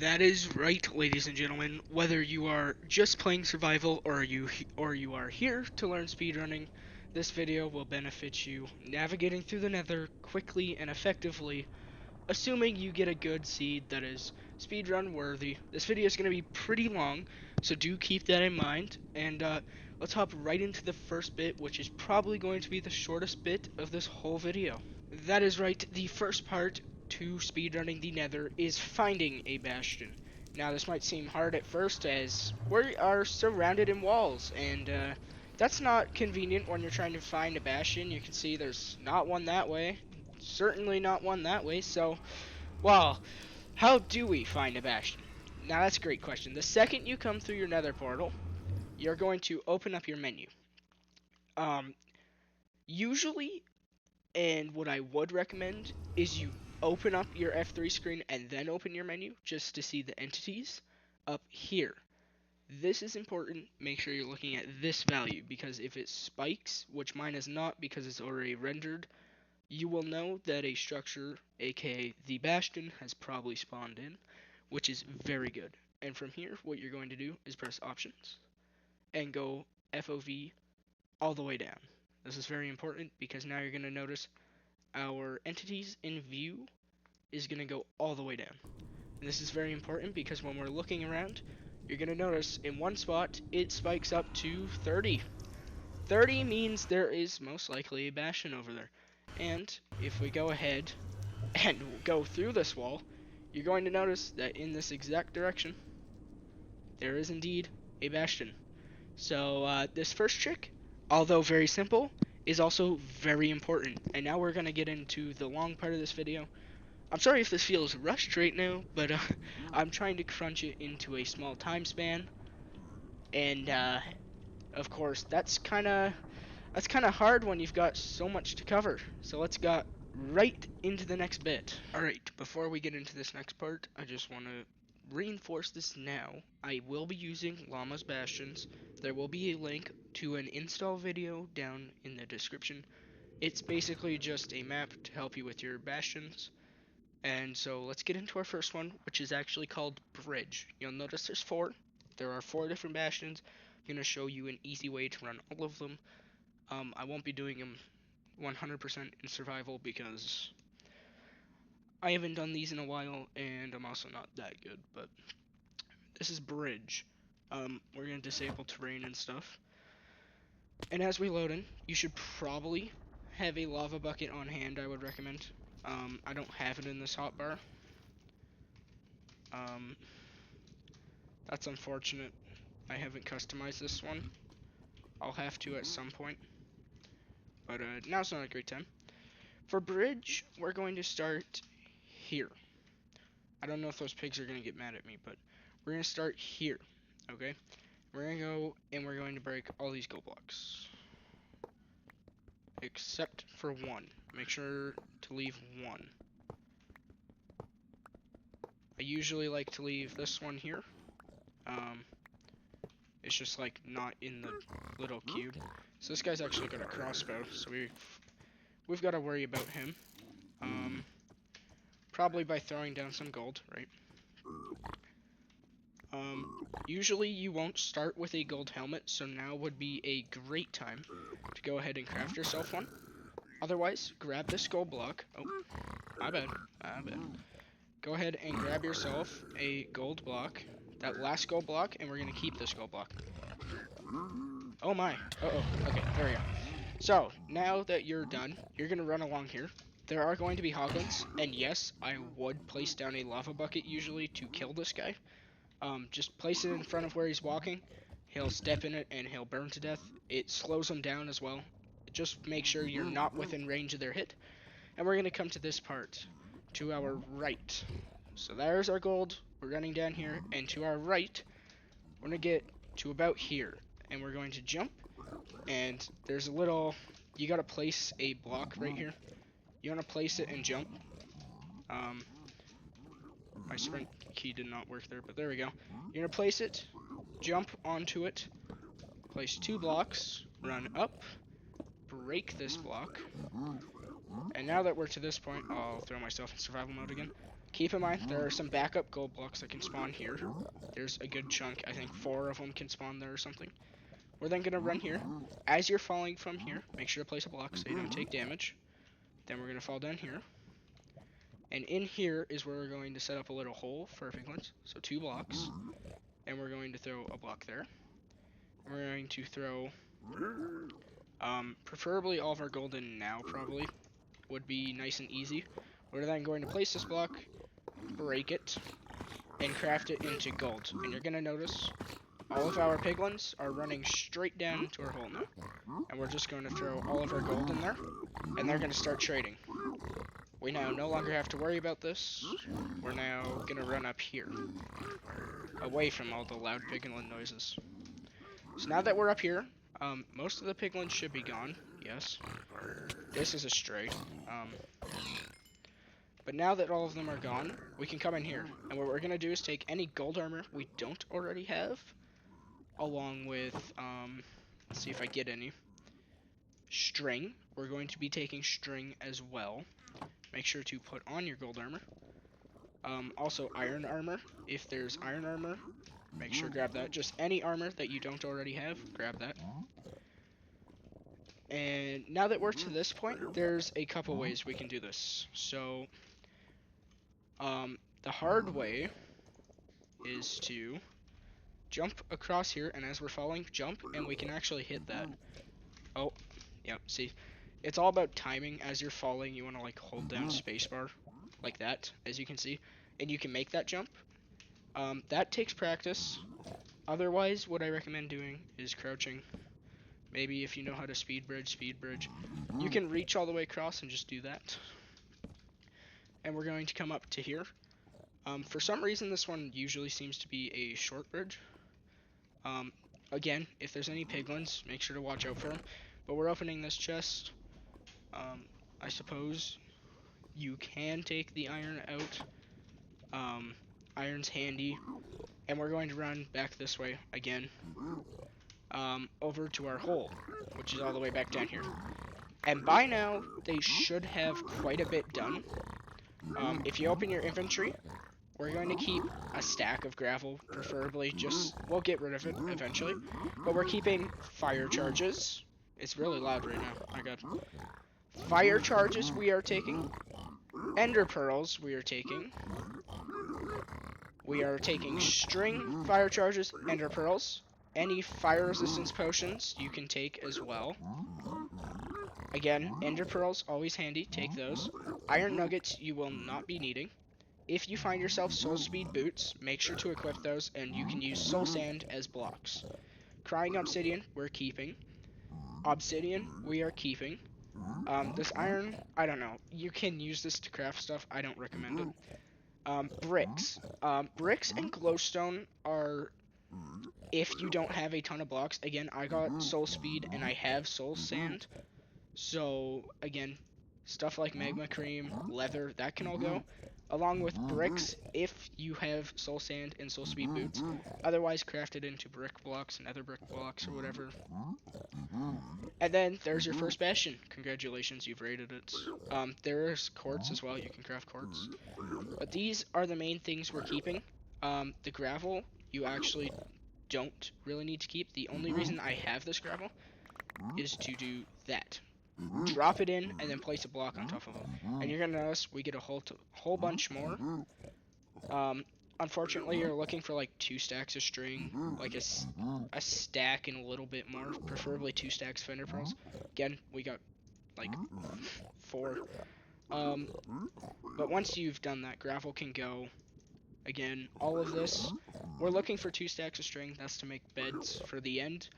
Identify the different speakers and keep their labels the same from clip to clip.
Speaker 1: That is right, ladies and gentlemen. Whether you are just playing survival or you are here to learn speedrunning, this video will benefit you navigating through the Nether quickly and effectively, assuming you get a good seed that is speedrun worthy. This video is going to be pretty long, so do keep that in mind. And let's hop right into the first bit, which is probably going to be the shortest bit of this whole video. That is right, the first part to speedrunning the Nether is finding a bastion. Now this might seem hard at first as we are surrounded in walls, and that's not convenient when you're trying to find a bastion. You can see there's not one that way, certainly not one that way, so, well, how do we find a bastion? Now that's a great question. The second you come through your Nether portal, you're going to open up your menu. Um, Usually, and what I would recommend is you open up your F3 screen and then open your menu just to see the entities up here. This is important. Make sure you're looking at this value because if it spikes, which mine is not because it's already rendered, you will know that a structure, aka the bastion, has probably spawned in, which is very good. And from here, what you're going to do is press options and go FOV all the way down. This is very important because now you're going to notice our entities in view is going to go all the way down. And this is very important because when we're looking around, you're going to notice in one spot it spikes up to 30. 30 means there is most likely a bastion over there. And if we go ahead and go through this wall, you're going to notice that in this exact direction, there is indeed a bastion. So this first trick, although very simple, is also very important. And now we're going to get into the long part of this video. I'm sorry if this feels rushed right now, but I'm trying to crunch it into a small time span. And of course, that's kind of hard when you've got so much to cover. So let's get right into the next bit. Alright, before we get into this next part, I just want to reinforce this now. I will be using Llamas bastions. There will be a link to an install video down in the description. It's basically just a map to help you with your bastions. And so let's get into our first one, which is actually called Bridge. You'll notice there's four. There are 4 different bastions. I'm going to show you an easy way to run all of them. I won't be doing them 100% in survival because I haven't done these in a while, and I'm also not that good, but this is Bridge. We're going to disable terrain and stuff. And as we load in, you should probably have a lava bucket on hand, I would recommend. I don't have it in this hotbar. That's unfortunate. I haven't customized this one. I'll have to at some point. But now's not a great time. For Bridge, we're going to start here. I don't know if those pigs are going to get mad at me, but we're going to start here, okay? We're going to go and we're going to break all these gold blocks. Except for one. Make sure to leave one. I usually like to leave this one here. It's just like not in the little cube. So this guy's actually got a crossbow, so we've got to worry about him. Probably by throwing down some gold, right? Usually you won't start with a gold helmet, so now would be a great time to go ahead and craft yourself one. Otherwise, grab this gold block. Oh, my bad. Go ahead and grab yourself a gold block. That last gold block, and we're going to keep this gold block. Oh my. Uh-oh. Okay, there we go. So, now that you're done, you're going to run along here. There are going to be hoglins, and yes, I would place down a lava bucket usually to kill this guy. Just place it in front of where he's walking. He'll step in it, and he'll burn to death. It slows him down as well. Just make sure you're not within range of their hit. And we're going to come to this part, to our right. So there's our gold. We're running down here, and to our right, we're going to get to about here. And we're going to jump, and there's a little, you got to place a block right here. You want to place it and jump. My sprint key did not work there, but there we go. You're going to place it, jump onto it, place 2 blocks, run up, break this block, and now that we're to this point, I'll throw myself in survival mode again. Keep in mind, there are some backup gold blocks that can spawn here. There's a good chunk, I think 4 of them can spawn there or something. We're then going to run here. As you're falling from here, make sure to place a block so you don't take damage. Then we're going to fall down here. And in here is where we're going to set up a little hole for our piglins. So 2 blocks. And we're going to throw a block there. We're going to throw, preferably all of our gold in now, probably. Would be nice and easy. We're then going to place this block, break it, and craft it into gold. And you're going to notice all of our piglins are running straight down into our hole now. And we're just going to throw all of our gold in there, and they're going to start trading. We now no longer have to worry about this. We're now going to run up here, away from all the loud piglin noises. So now that we're up here, most of the piglins should be gone, yes. This is a stray. But now that all of them are gone, we can come in here. And what we're going to do is take any gold armor we don't already have, along with, let's see if I get any, string. We're going to be taking string as well. Make sure to put on your gold armor. Also iron armor. If there's iron armor, make sure to grab that. Just any armor that you don't already have, grab that. And now that we're to this point, there's a couple ways we can do this. So, the hard way is to jump across here, and as we're falling, jump, and we can actually hit that. Oh, yep, see. It's all about timing. As you're falling, you want to, like, hold down spacebar, like that, as you can see. And you can make that jump. That takes practice. Otherwise, what I recommend doing is crouching. Maybe if you know how to speed bridge. You can reach all the way across and just do that. And we're going to come up to here. For some reason, this one usually seems to be a short bridge. Again, if there's any piglins, make sure to watch out for them. But we're opening this chest. I suppose you can take the iron out. Iron's handy. And we're going to run back this way again. Over to our hole, which is all the way back down here. And by now, they should have quite a bit done. If you open your inventory, we're going to keep a stack of gravel, preferably. We'll get rid of it eventually. But we're keeping fire charges. It's really loud right now. My god. Fire charges we are taking. Ender pearls we are taking. We are taking string, fire charges, ender pearls. Any fire resistance potions you can take as well. Again, ender pearls, always handy. Take those. Iron nuggets you will not be needing. If you find yourself soul speed boots, make sure to equip those, and you can use soul sand as blocks. Crying obsidian, we're keeping. Obsidian, we are keeping. This iron, I don't know. You can use this to craft stuff. I don't recommend it. Bricks. Bricks and glowstone are, if you don't have a ton of blocks. Again, I got soul speed and I have soul sand. So, again, stuff like magma cream, leather, that can all go. Along with bricks, if you have soul sand and soul speed boots. Otherwise, craft it into brick blocks and other brick blocks or whatever. And then there's your first bastion. Congratulations, you've raided it. There's quartz as well. You can craft quartz. But these are the main things we're keeping. The gravel, you actually don't really need to keep. The only reason I have this gravel is to do that. Drop it in, and then place a block on top of it. And you're going to notice we get a whole bunch more. Unfortunately, you're looking for like 2 stacks of string, like a stack and a little bit more, preferably 2 stacks of ender pearls. Again, we got like 4. But once you've done that, gravel can go. Again, all of this, we're looking for 2 stacks of string. That's to make beds for the end.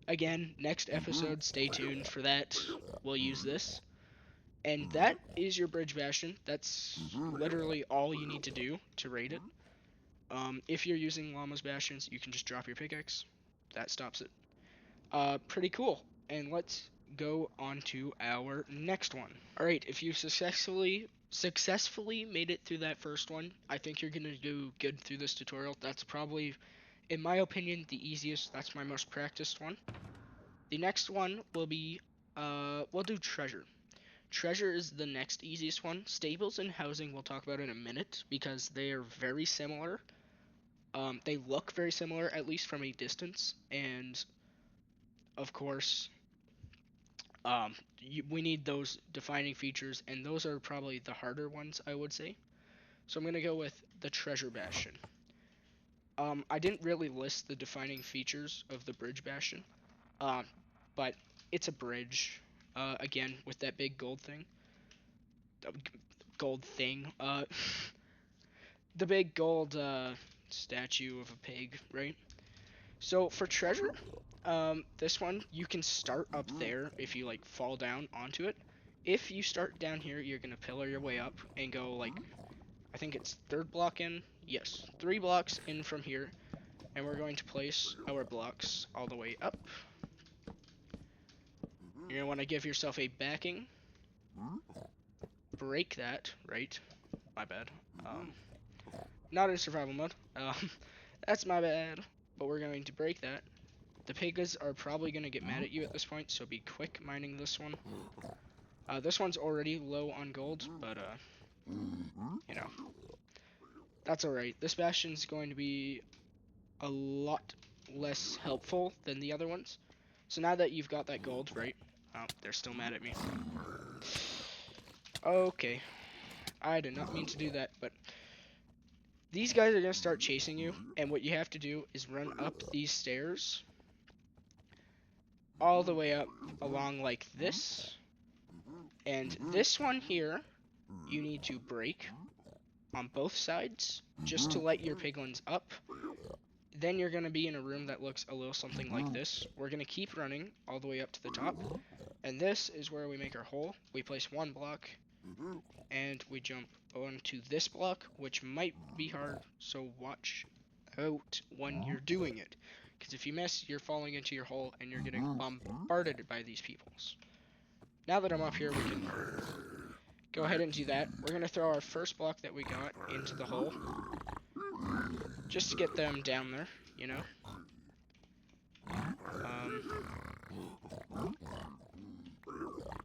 Speaker 1: Again, next episode, stay tuned for that. We'll use this. And that is your bridge bastion. That's literally all you need to do to raid it. If you're using Llamas bastions, you can just drop your pickaxe. That stops it. Pretty cool. And let's go on to our next one. Alright, if you successfully made it through that first one, I think you're going to do good through this tutorial. That's probably, in my opinion, the easiest. That's my most practiced one. The next one will be, we'll do treasure. Treasure is the next easiest one. Stables and housing we'll talk about in a minute because they are very similar. They look very similar, at least from a distance, and of course, we need those defining features, and those are probably the harder ones, I would say. So I'm gonna go with the Treasure Bastion. I didn't really list the defining features of the Bridge Bastion, but it's a bridge, again, with that big gold thing. Gold thing, the big gold, statue of a pig, right? So for treasure, this one, you can start up there if you, like, fall down onto it. If you start down here, you're gonna pillar your way up and go, like, I think it's 3rd block in. Yes, 3 blocks in from here. And we're going to place our blocks all the way up. You're gonna want to give yourself a backing. Break that, right? My bad. Not in survival mode. That's my bad. But we're going to break that. The pigs are probably going to get mad at you at this point, so be quick mining this one. This one's already low on gold, but, you know, that's alright. This bastion's going to be a lot less helpful than the other ones. So now that you've got that gold, right? Oh, they're still mad at me. Okay. I did not mean to do that, but these guys are going to start chasing you, and what you have to do is run up these stairs all the way up along like this. And this one here, you need to break on both sides just to let your piglins up. Then you're going to be in a room that looks a little something like this. We're going to keep running all the way up to the top. And this is where we make our hole. We place 1 block, and we jump onto this block, which might be hard, so watch out when you're doing it. Because if you miss, you're falling into your hole, and you're getting bombarded by these peoples. Now that I'm up here, we can go ahead and do that. We're going to throw our first block that we got into the hole, just to get them down there, you know.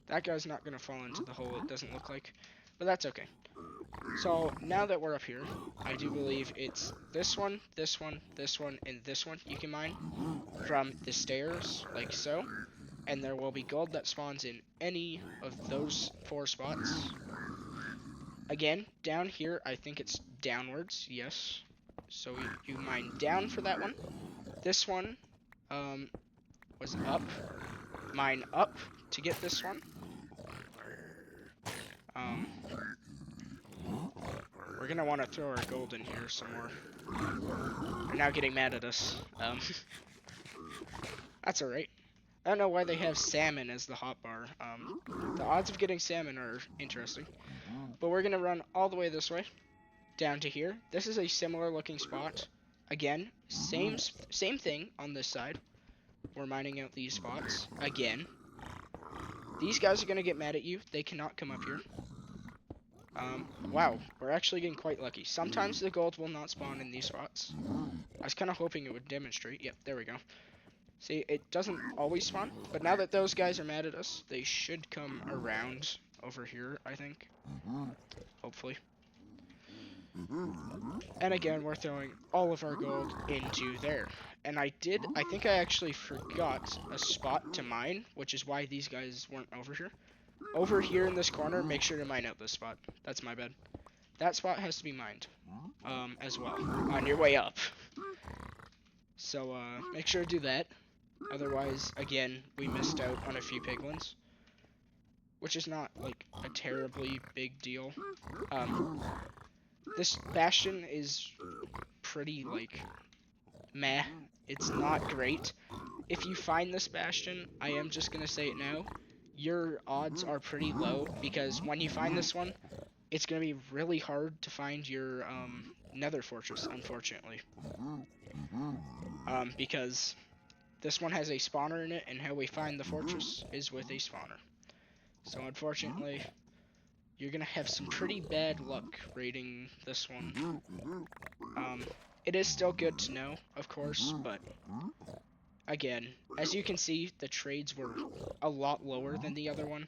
Speaker 1: That guy's not going to fall into the hole, it doesn't look like, but that's okay. So now that we're up here, I do believe it's this one, this one, this one, and this one you can mine from the stairs, like so. And there will be gold that spawns in any of those 4 spots. Again, down here, I think it's downwards, yes. So you mine down for that one. This one was up. Mine up to get this one. We're gonna want to throw our gold in here some more. They're now getting mad at us. That's alright. I don't know why they have salmon as the hotbar. The odds of getting salmon are interesting. But we're gonna run all the way this way, down to here. This is a similar looking spot. Again, same thing on this side. We're mining out these spots. Again. These guys are gonna get mad at you. They cannot come up here. Wow, we're actually getting quite lucky. Sometimes the gold will not spawn in these spots. I was kind of hoping it would demonstrate. Yep, there we go. See, it doesn't always spawn, but now that those guys are mad at us, they should come around over here, I think. Hopefully. And again, we're throwing all of our gold into there. And I think I actually forgot a spot to mine, which is why these guys weren't over here. Over here in this corner, make sure to mine out this spot. That's my bad. That spot has to be mined, as well, on your way up. So, make sure to do that. Otherwise, again, we missed out on a few piglins. Which is not, like, a terribly big deal. This bastion is pretty, like, meh. It's not great. If you find this bastion, I am just gonna say it now, your odds are pretty low, because when you find this one, it's gonna be really hard to find your, nether fortress, unfortunately. Because this one has a spawner in it, and how we find the fortress is with a spawner. So unfortunately, you're gonna have some pretty bad luck raiding this one. It is still good to know, of course, but again, as you can see, the trades were a lot lower than the other one.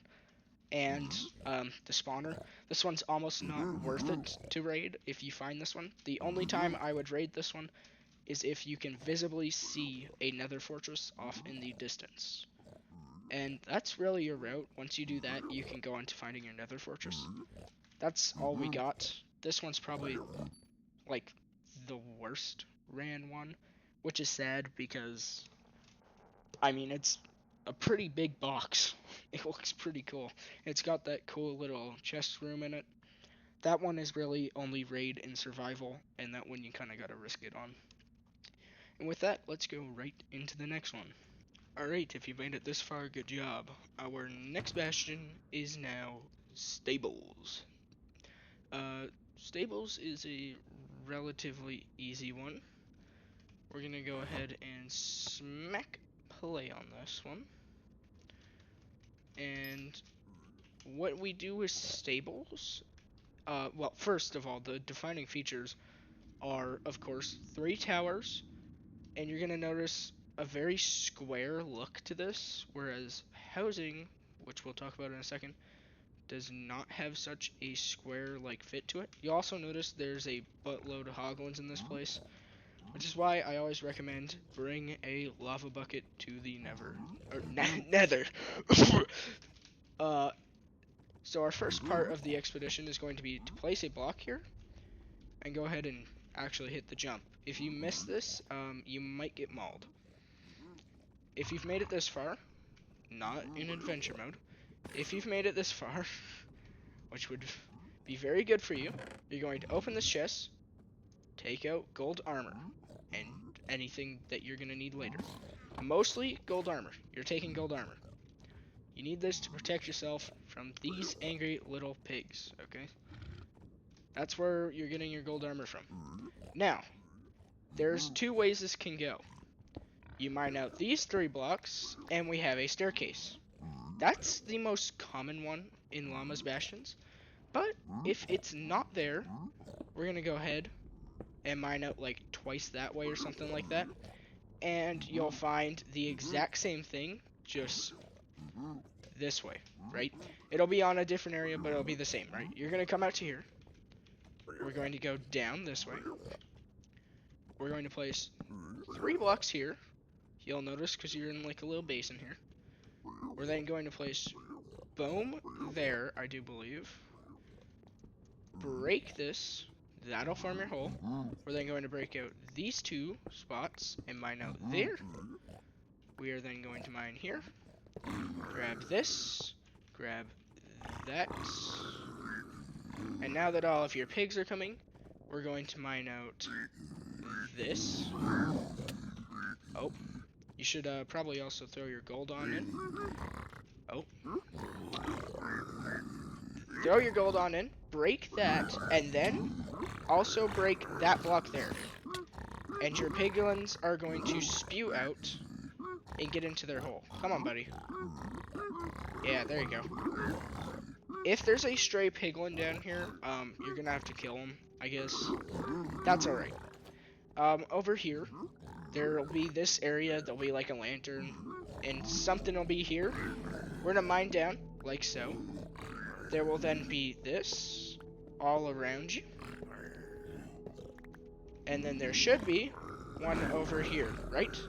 Speaker 1: and the spawner. This one's almost not worth it to raid if you find this one. The only time I would raid this one is if you can visibly see a nether fortress off in the distance. And that's really your route. Once you do that, you can go on to finding your nether fortress. That's all we got. This one's probably like the worst ran one, which is sad because I mean it's a pretty big box. It looks pretty cool. It's got that cool little chest room in it. That one is really only raid in survival, and that one you kind of gotta risk it on. And with that, let's go right into the next one. Alright, if you made it this far, good job. Our next bastion is now Stables. Stables is a relatively easy one. We're gonna go ahead and smack play on this one. And what we do with Stables, well, first of all, the defining features are, of course, 3 towers, and you're gonna notice a very square look to this, whereas housing, which we'll talk about in a second, does not have such a square like fit to it. You also notice there's a buttload of hoglins in this place, which is why I always recommend bring a lava bucket to the nether. So our first part of the expedition is going to be to place a block here and go ahead and actually hit the jump. If you miss this, you might get mauled. If you've made it this far, not in adventure mode, if you've made it this far, which would be very good for you, you're going to open this chest, take out gold armor, and anything that you're going to need later. Mostly gold armor. You're taking gold armor. You need this to protect yourself from these angry little pigs, okay? That's where you're getting your gold armor from. Now, there's 2 ways this can go. You mine out these 3 blocks, and we have a staircase. That's the most common one in Llamas Bastions. But if it's not there, we're going to go ahead and mine out like twice that way or something like that. And you'll find the exact same thing, just this way, right? It'll be on a different area, but it'll be the same, right? You're going to come out to here. We're going to go down this way. We're going to place 3 blocks here. You'll notice because you're in like a little basin here. We're then going to place boom there, I do believe. Break this. That'll form your hole. We're then going to break out these 2 spots and mine out there. We are then going to mine here. Grab this. Grab that. And now that all of your pigs are coming, we're going to mine out this. Oh. You should probably also throw your gold on in. Oh. Throw your gold on in. Break that. And then also break that block there. And your piglins are going to spew out and get into their hole. Come on, buddy. Yeah, there you go. If there's a stray piglin down here, you're gonna have to kill him, I guess. That's alright. Over here, there'll be this area, there'll be like a lantern, and something will be here. We're gonna mine down, like so. There will then be this all around you. And then there should be one over here, right?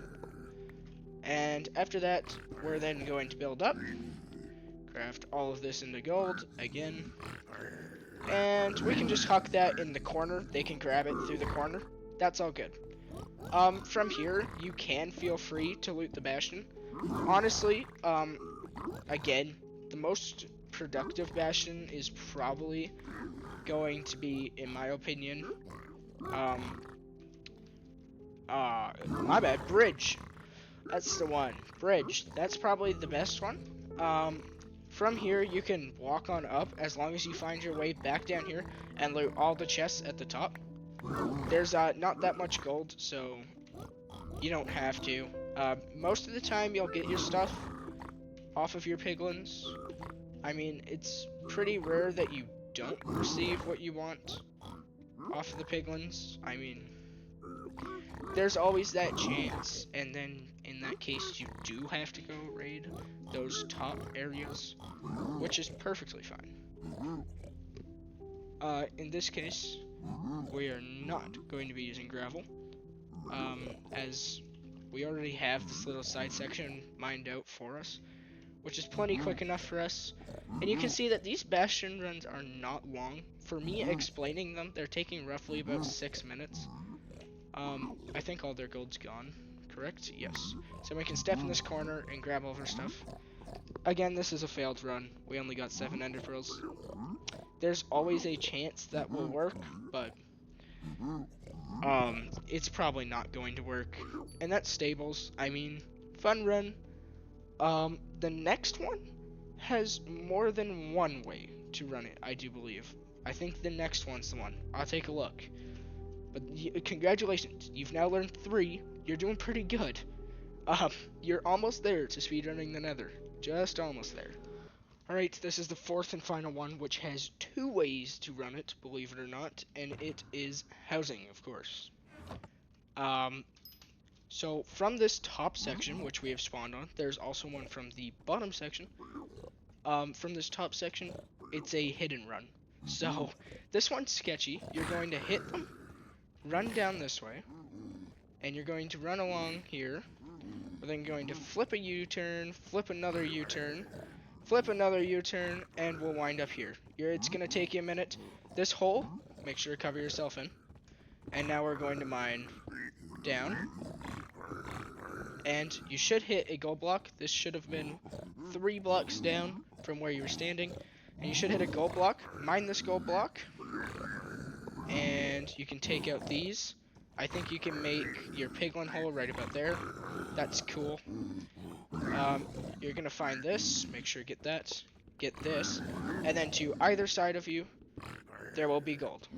Speaker 1: And after that, we're then going to build up. Craft all of this into gold, again. And we can just huck that in the corner. They can grab it through the corner. That's all good. From here, you can feel free to loot the bastion. Honestly, again, the most productive bastion is probably going to be, in my opinion, my bad, bridge. That's the one. Bridge. That's probably the best one. From here, you can walk on up as long as you find your way back down here and loot all the chests at the top. There's not that much gold, so you don't have to. Most of the time, you'll get your stuff off of your piglins. I mean, it's pretty rare that you don't receive what you want off of the piglins. I mean, there's always that chance, and then in that case you do have to go raid those top areas, which is perfectly fine. In this case, we are not going to be using gravel, as we already have this little side section mined out for us, which is plenty quick enough for us. And you can see that these bastion runs are not long. For me explaining them, they're taking roughly about 6 minutes. I think all their gold's gone, correct? Yes. So we can step in this corner and grab all of our stuff. Again, this is a failed run. We only got 7 ender pearls. There's always a chance that will work, but it's probably not going to work. And that's stables. I mean, fun run. The next one has more than one way to run it, I do believe. I think the next one's the one. I'll take a look. But congratulations, you've now learned 3. You're doing pretty good. You're almost there to speedrunning the Nether. Just almost there. Alright, this is the 4th and final one, which has 2 ways to run it, believe it or not, and it is housing, of course. So from this top section, which we have spawned on, there's also one from the bottom section. From this top section, it's a hidden run. So this one's sketchy. You're going to hit them, run down this way, and you're going to run along here. We're then going to flip a U-turn, flip another U-turn, flip another U-turn, and we'll wind up here. It's going to take you a minute. This hole, make sure to cover yourself in. And now we're going to mine down. And you should hit a gold block. This should have been 3 blocks down from where you were standing. And you should hit a gold block. Mine this gold block. And you can take out these. I think you can make your piglin hole right about there. That's cool. You're going to find this. Make sure to get that. Get this. And then to either side of you, there will be gold.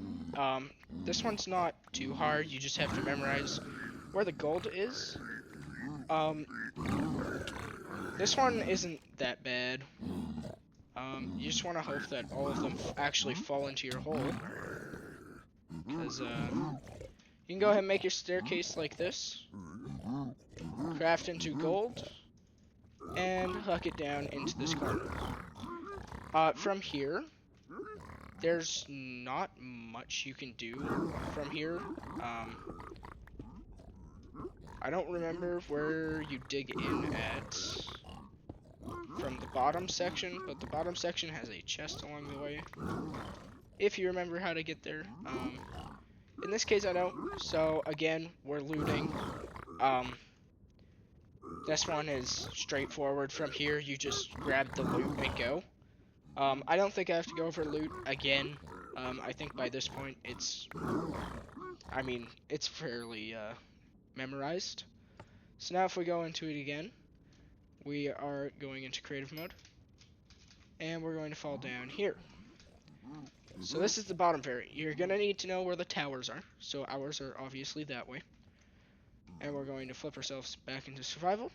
Speaker 1: This one's not too hard. You just have to memorize where the gold is. This one isn't that bad. You just want to hope that all of them actually fall into your hole. Because, you can go ahead and make your staircase like this. Craft into gold. And hook it down into this corner. From here, there's not much you can do from here. I don't remember where you dig in at from the bottom section, but the bottom section has a chest along the way. If you remember how to get there. In this case, I don't. So, again, we're looting. This one is straightforward. From here, you just grab the loot and go. I don't think I have to go over loot again. I think by this point, it's fairly, memorized. So now if we go into it again, we are going into creative mode. And we're going to fall down here. So this is the bottom variant. You're going to need to know where the towers are. So ours are obviously that way. And we're going to flip ourselves back into survival.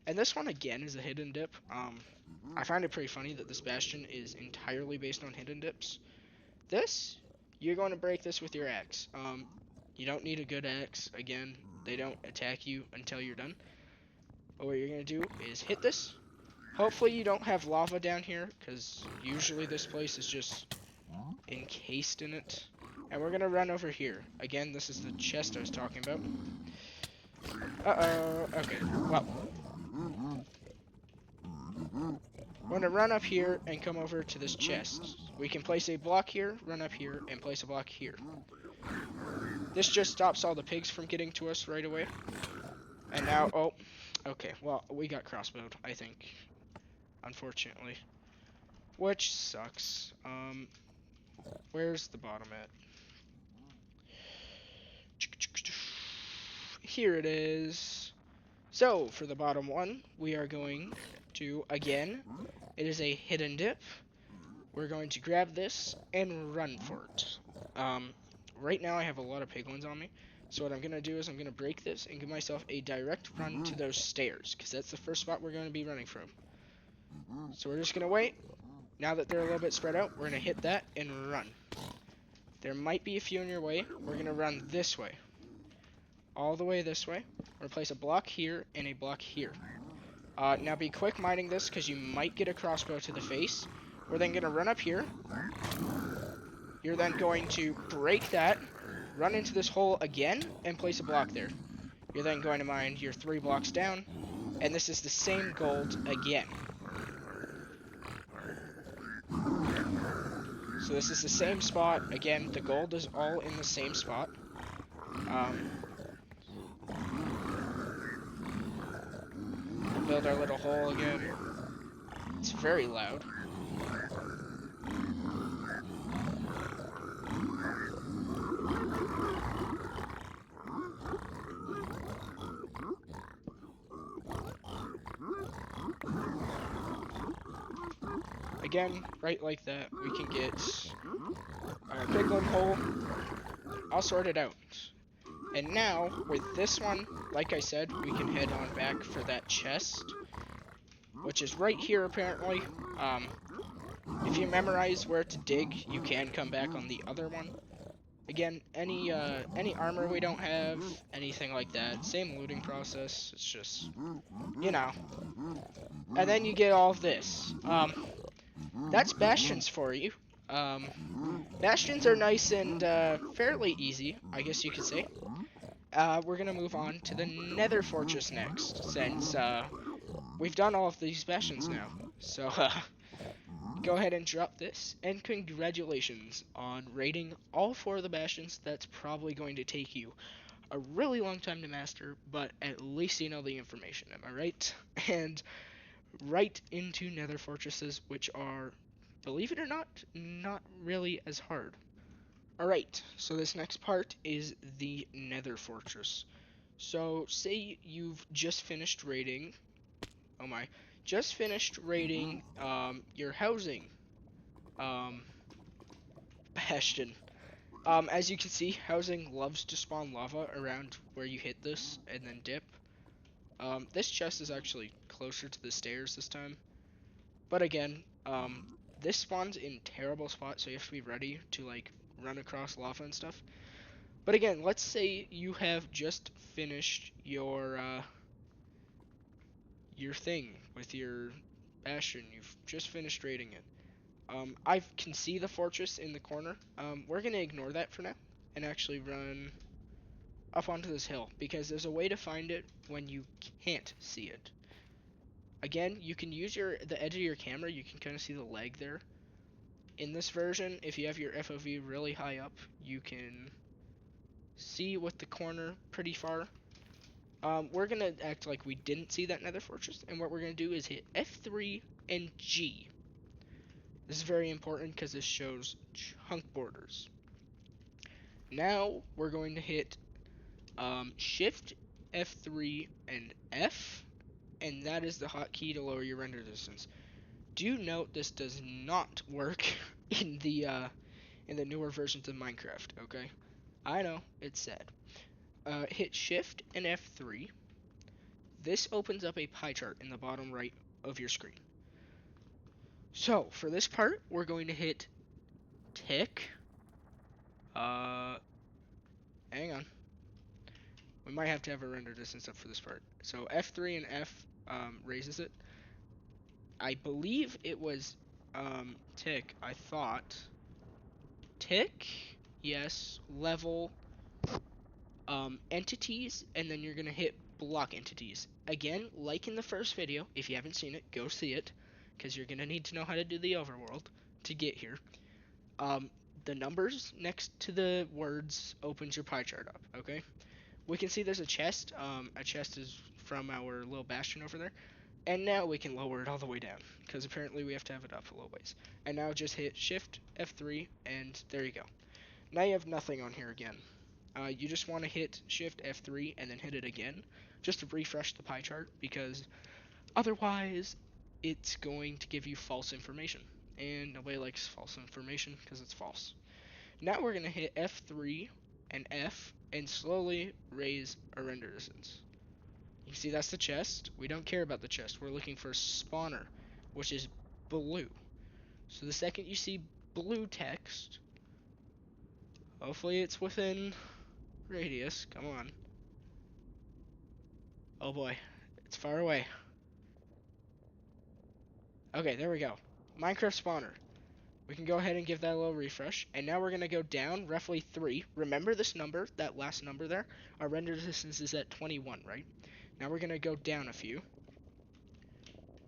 Speaker 1: And this one again is a hidden dip. I find it pretty funny that this bastion is entirely based on hidden dips. This, you're going to break this with your axe. You don't need a good axe. Again, they don't attack you until you're done. But what you're going to do is hit this. Hopefully you don't have lava down here, because usually this place is just encased in it. And we're going to run over here. Again, this is the chest I was talking about. Uh-oh. Okay, well. We're going to run up here and come over to this chest. We can place a block here, run up here, and place a block here. This just stops all the pigs from getting to us right away. And now, oh, okay, well, we got crossbowed, I think, unfortunately. Which sucks. Where's the bottom at? Here it is. So, for the bottom one, we are going to, again, it is a hidden dip. We're going to grab this and run for it. Right now I have a lot of piglins on me. So what I'm going to do is I'm going to break this and give myself a direct run to those stairs, because that's the first spot we're going to be running from. So we're just going to wait. Now that they're a little bit spread out, we're going to hit that and run. There might be a few in your way. We're going to run this way. all the way this way. We're gonna place a block here and a block here. Now be quick mining this because you might get a crossbow to the face. We're then gonna run up here. You're then going to break that, run into this hole again, and place a block there. You're then going to mine your 3 blocks down, and this is the same gold again. So this is the same spot. Again, the gold is all in the same spot. We'll build our little hole again. It's very loud. Again, right like that, we can get our quick little hole. I'll sort it out. And now, with this one, like I said, we can head on back for that chest, which is right here apparently. If you memorize where to dig, you can come back on the other one. Again, any armor we don't have, anything like that, same looting process. It's just, you know. And then you get all of this. That's bastions for you. Bastions are nice and fairly easy, I guess you could say. We're gonna move on to the Nether Fortress next, since we've done all of these bastions now. So go ahead and drop this, and congratulations on raiding all 4 of the bastions. That's probably going to take you a really long time to master, but at least you know the information, am I right? And right into Nether Fortresses, which are, believe it or not really as hard. Alright, so this next part is the Nether Fortress. So, say you've just finished raiding, oh my, just finished raiding, your housing, um, bastion. As you can see, housing loves to spawn lava around where you hit this, and then dip. This chest is actually closer to the stairs this time. But again, this spawns in terrible spots, so you have to be ready to, like, run across lava and stuff. But again, let's say you have just finished your thing with your bastion. You've just finished raiding it. I can see the fortress in the corner. We're gonna ignore that for now and actually run up onto this hill because there's a way to find it when you can't see it. Again, you can use the edge of your camera. You can kind of see the leg there. In this version, if you have your FOV really high up, you can see with the corner pretty far. We're gonna act like we didn't see that nether fortress, and what we're gonna do is hit F3 and G. This is very important because this shows chunk borders. Now we're going to hit Shift, F3, and F, and that is the hotkey to lower your render distance. Do note this does not work in the newer versions of Minecraft. Okay, I know it's sad. Hit Shift and F3. This opens up a pie chart in the bottom right of your screen. So for this part, we're going to hit tick. Hang on. We might have to have a render distance up for this part. So F3 and F raises it. I believe it was tick. I thought tick. Yes. Level. Entities, and then you're gonna hit block entities. Again, like in the first video, if you haven't seen it, go see it, because you're gonna need to know how to do the overworld to get here. The numbers next to the words opens your pie chart up, okay? We can see there's a chest. A chest is from our little bastion over there. And now we can lower it all the way down, because apparently we have to have it up a little ways. And now just hit Shift, F3, and there you go. Now you have nothing on here again. You just want to hit Shift F3 and then hit it again, just to refresh the pie chart, because otherwise it's going to give you false information. And nobody likes false information because it's false. Now we're going to hit F3 and F and slowly raise our render distance. You can see that's the chest. We don't care about the chest. We're looking for spawner, which is blue. So the second you see blue text, hopefully it's within radius. Come on. Oh boy, it's far away. Okay, there we go. Minecraft spawner. We can go ahead and give that a little refresh. And now we're going to go down roughly 3. Remember this number, that last number there? Our render distance is at 21, right? Now we're going to go down a few.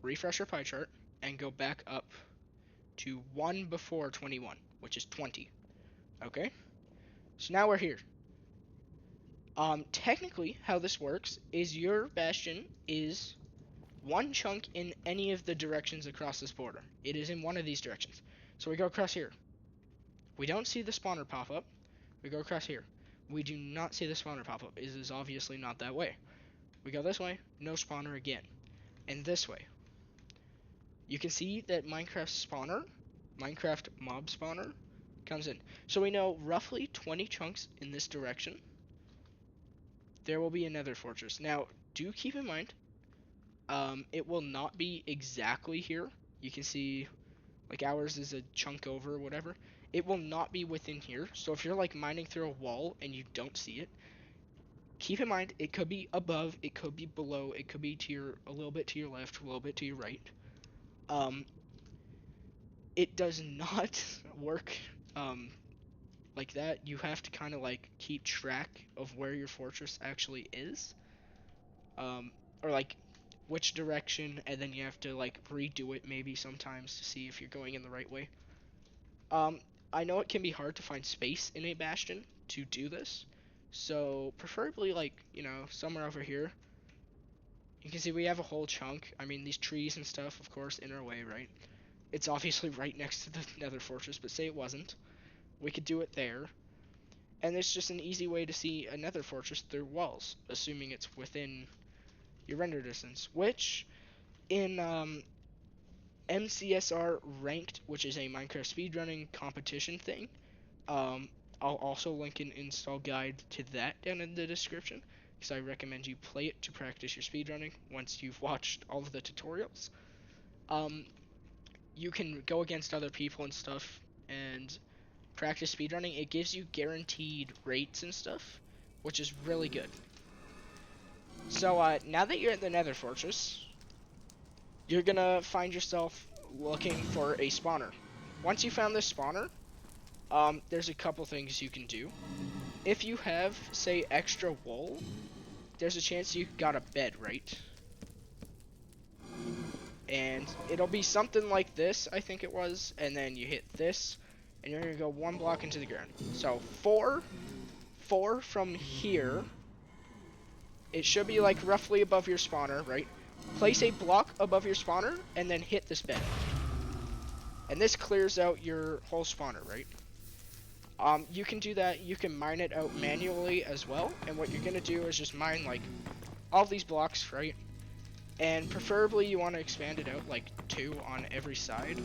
Speaker 1: Refresh our pie chart. And go back up to 1 before 21, which is 20. Okay? So now we're here. Technically, how this works is your bastion is one chunk in any of the directions across this border. It is in one of these directions. So we go across here. We don't see the spawner pop up. We go across here. We do not see the spawner pop up. It is obviously not that way. We go this way, no spawner again. And this way. You can see that Minecraft mob spawner, comes in. So we know roughly 20 chunks in this direction. There will be another fortress. Now, do keep in mind, it will not be exactly here. You can see, like, ours is a chunk over or whatever. It will not be within here. So if you're, like, mining through a wall and you don't see it, keep in mind, it could be above, it could be below, it could be to your, a little bit to your left, a little bit to your right. It does not work, like that. You have to kind of, like, keep track of where your fortress actually is. Or, like, which direction, and then you have to, like, redo it maybe sometimes to see if you're going in the right way. I know it can be hard to find space in a bastion to do this, so preferably, like, you know, somewhere over here. You can see we have a whole chunk. I mean, these trees and stuff, of course, in our way, right? It's obviously right next to the nether fortress, but say it wasn't. We could do it there. And it's just an easy way to see a nether fortress through walls, assuming it's within your render distance, which in mcsr ranked, which is a Minecraft speedrunning competition thing, I'll also link an install guide to that down in the description, because I recommend you play it to practice your speedrunning once you've watched all of the tutorials. You can go against other people and stuff and practice speedrunning. It gives you guaranteed rates and stuff, which is really good. So now that you're at the nether fortress, you're gonna find yourself looking for a spawner. Once you found this spawner, there's a couple things you can do. If you have, say, extra wool, there's a chance you got a bed, right? And it'll be something like this, I think it was, and then you hit this, and you're gonna go 1 block into the ground. So 4 from here, it should be like roughly above your spawner, right? Place a block above your spawner, and then hit this bed. And this clears out your whole spawner, right? You can do that. You can mine it out manually as well. And what you're gonna do is just mine like all these blocks, right? And preferably you want to expand it out like 2 on every side.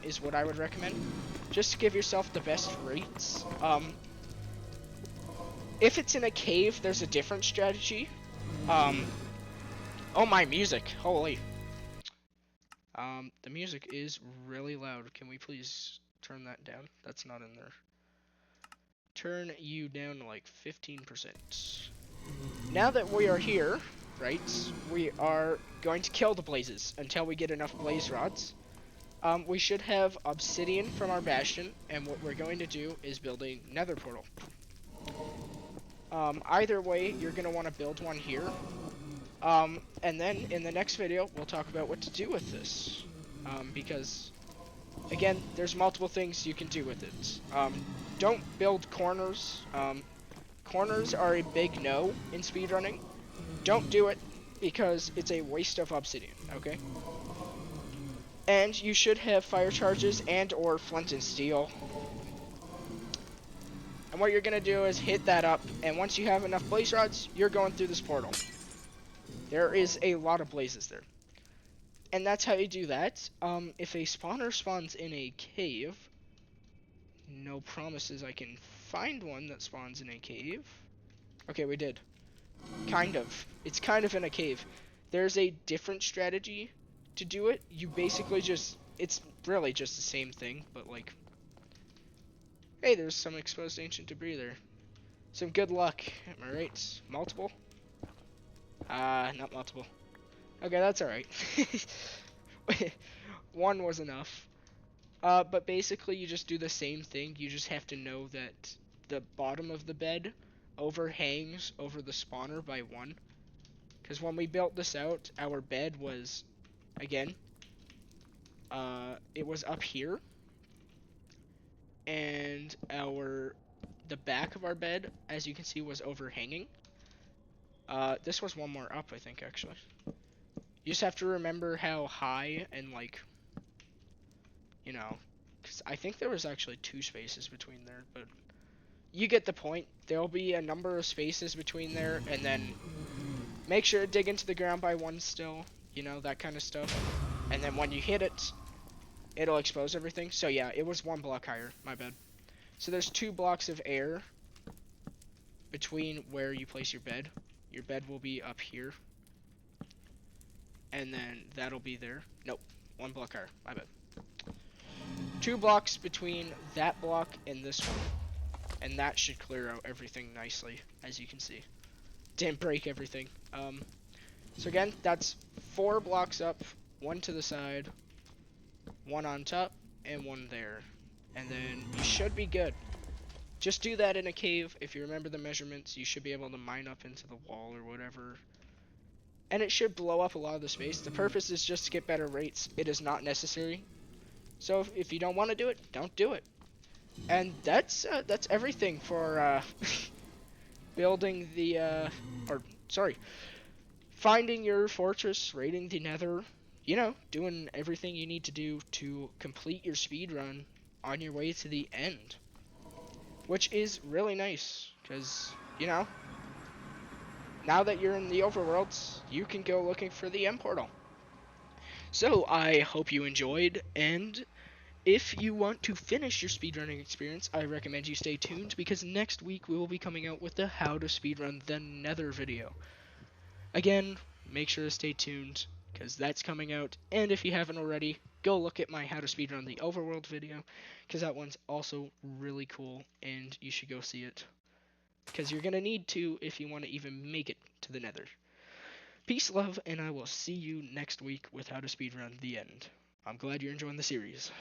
Speaker 1: Is what I would recommend. Just to give yourself the best rates. If it's in a cave, there's a different strategy. Oh, my music! Holy. The music is really loud. Can we please turn that down? That's not in there. Turn you down to like 15%. Now that we are here, right, we are going to kill the blazes until we get enough blaze rods. We should have obsidian from our bastion, and what we're going to do is build a nether portal. Either way, you're going to want to build one here. And then in the next video, we'll talk about what to do with this. Because, again, there's multiple things you can do with it. Don't build corners. Corners are a big no in speedrunning. Don't do it because it's a waste of obsidian, okay? And you should have fire charges and or flint and steel. And what you're going to do is hit that up, and once you have enough blaze rods, you're going through this portal. There is a lot of blazes there. And that's how you do that. If a spawner spawns in a cave, no promises I can find one that spawns in a cave. Okay, we did. Kind of. It's kind of in a cave. There's a different strategy to do it. You basically just, it's really just the same thing, but like, hey, there's some exposed ancient debris there. Some good luck, am I right? Multiple? Not multiple. Okay, that's alright. One was enough. But basically you just do the same thing. You just have to know that the bottom of the bed overhangs over the spawner by 1. Because when we built this out, our bed was, again, it was up here. And the back of our bed, as you can see, was overhanging. This was one more up, I think, actually. You just have to remember how high and, like, you know, because I think there was actually 2 spaces between there, but you get the point. There'll be a number of spaces between there, and then make sure to dig into the ground by 1 still, you know, that kind of stuff. And then when you hit it, it'll expose everything. So yeah, it was 1 block higher, my bad. So there's 2 blocks of air between where you place your bed. Your bed will be up here. And then that'll be there. Nope, 1 block higher, my bad. 2 blocks between that block and this one. And that should clear out everything nicely, as you can see. Didn't break everything. So again, that's 4 blocks up, 1 to the side, 1 on top, and 1 there. And then you should be good. Just do that in a cave. If you remember the measurements, you should be able to mine up into the wall or whatever. And it should blow up a lot of the space. The purpose is just to get better rates. It is not necessary. So if you don't want to do it, don't do it. And that's everything for building the finding your fortress, raiding the Nether. You know, doing everything you need to do to complete your speed run on your way to the end. Which is really nice, because, you know, now that you're in the overworlds, you can go looking for the end portal. So, I hope you enjoyed, and if you want to finish your speedrunning experience, I recommend you stay tuned, because next week we will be coming out with the How to Speedrun the Nether video. Again, make sure to stay tuned, because that's coming out, and if you haven't already, go look at my How to Speedrun the Overworld video, because that one's also really cool, and you should go see it. Because you're going to need to if you want to even make it to the Nether. Peace, love, and I will see you next week with How to Speedrun the End. I'm glad you're enjoying the series.